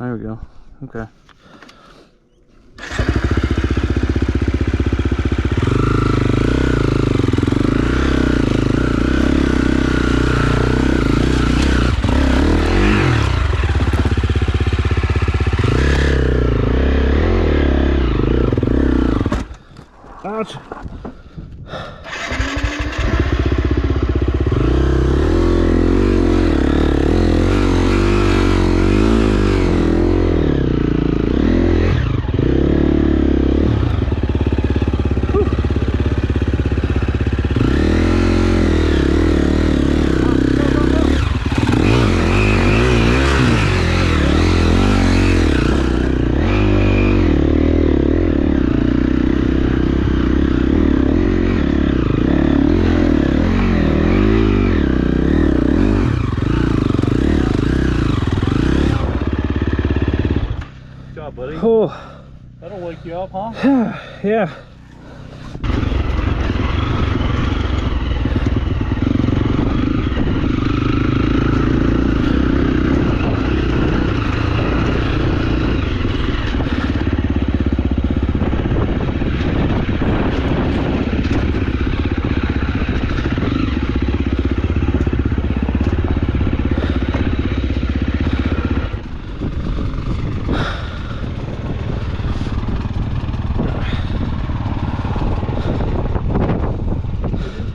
there we go. Okay. Ouch. Buddy. Oh. That'll wake you up, huh? Yeah.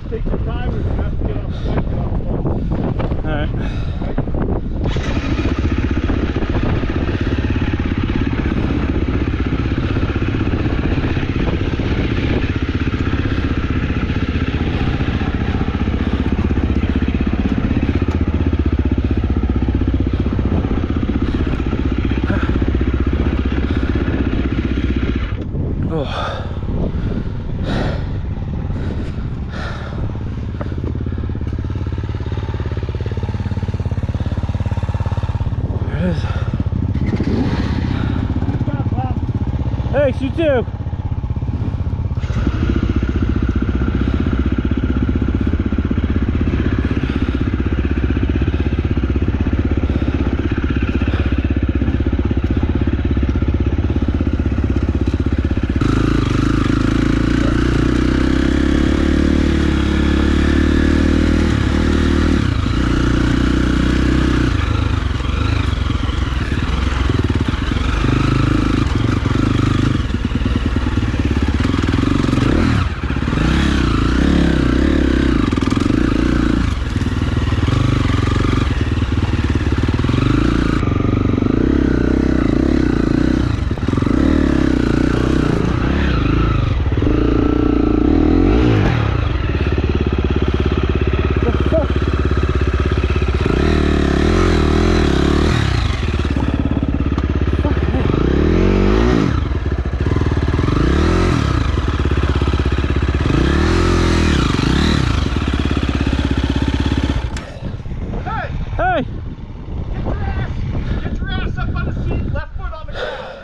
Take your time if you have to get off the bike, get off the bike. All right. Thanks, you too.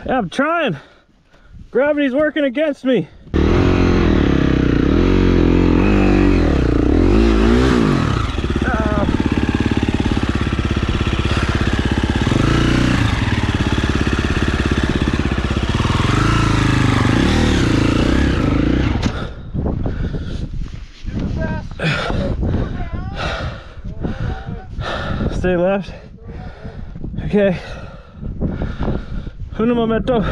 Yeah, I'm trying. Gravity's working against me. Stay left. Okay. Uno momento.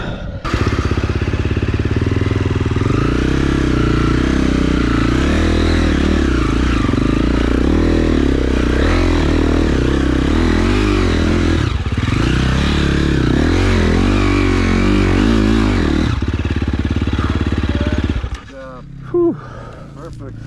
Whew. Perfect.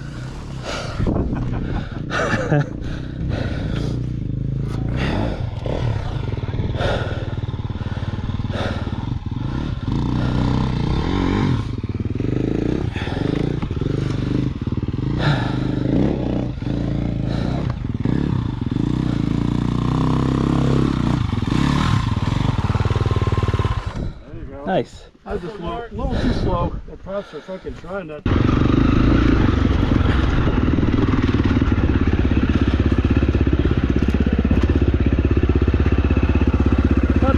Nice. I was just a little too slow. I props for fucking trying that. What?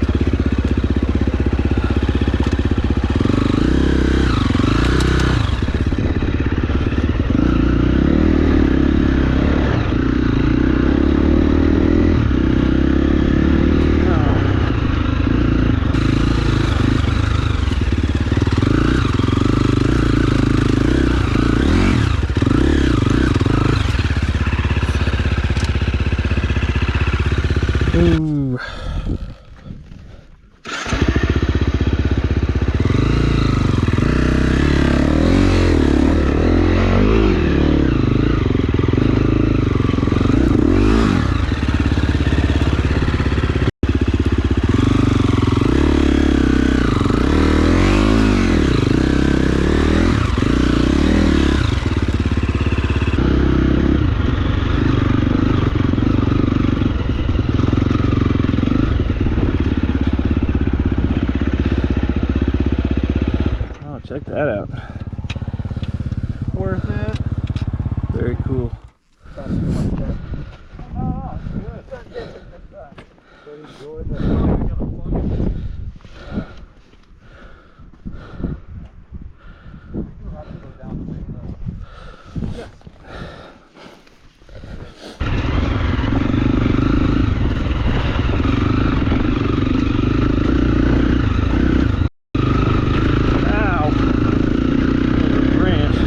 Check that out. Worth it. Very cool. Oh, good. But enjoy the Ow. Branch.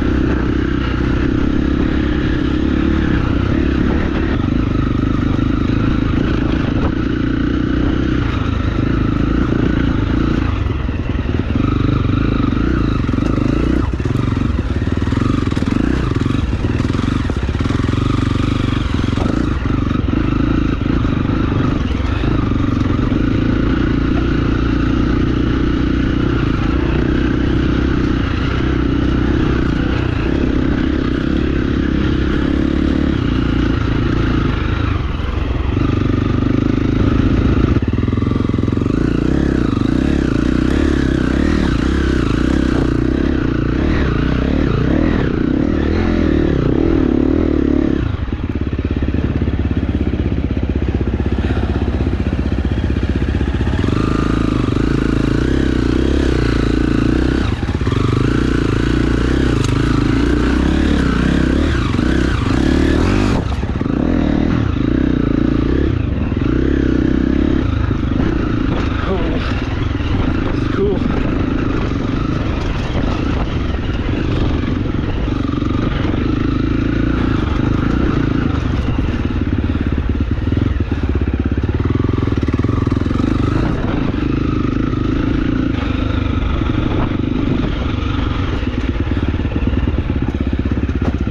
Cool.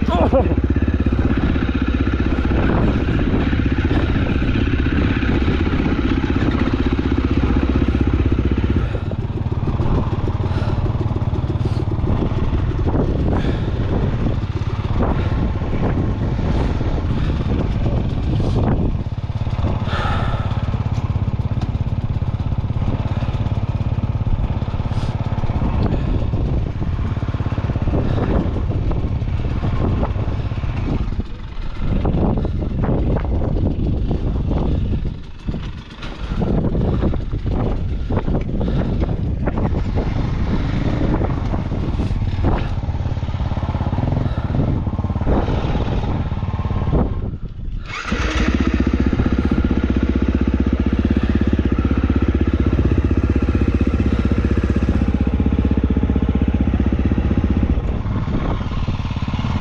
Oh.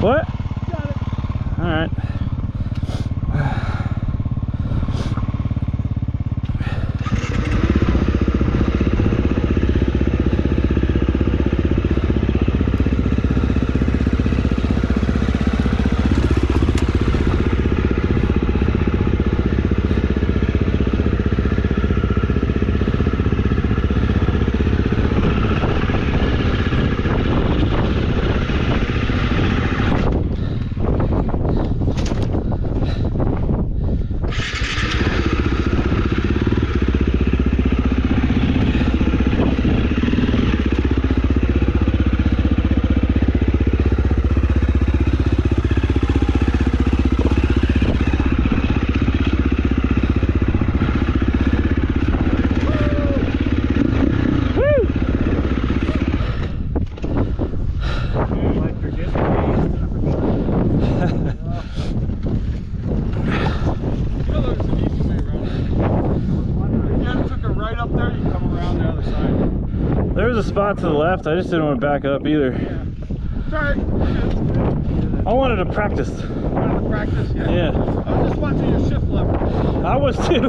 What? got it. All right. There was a spot to the left. I just didn't want to back up either. It's alright. I wanted to practice. Wanted to practice? Yeah. Yeah. I was just watching your shift lever. I was too.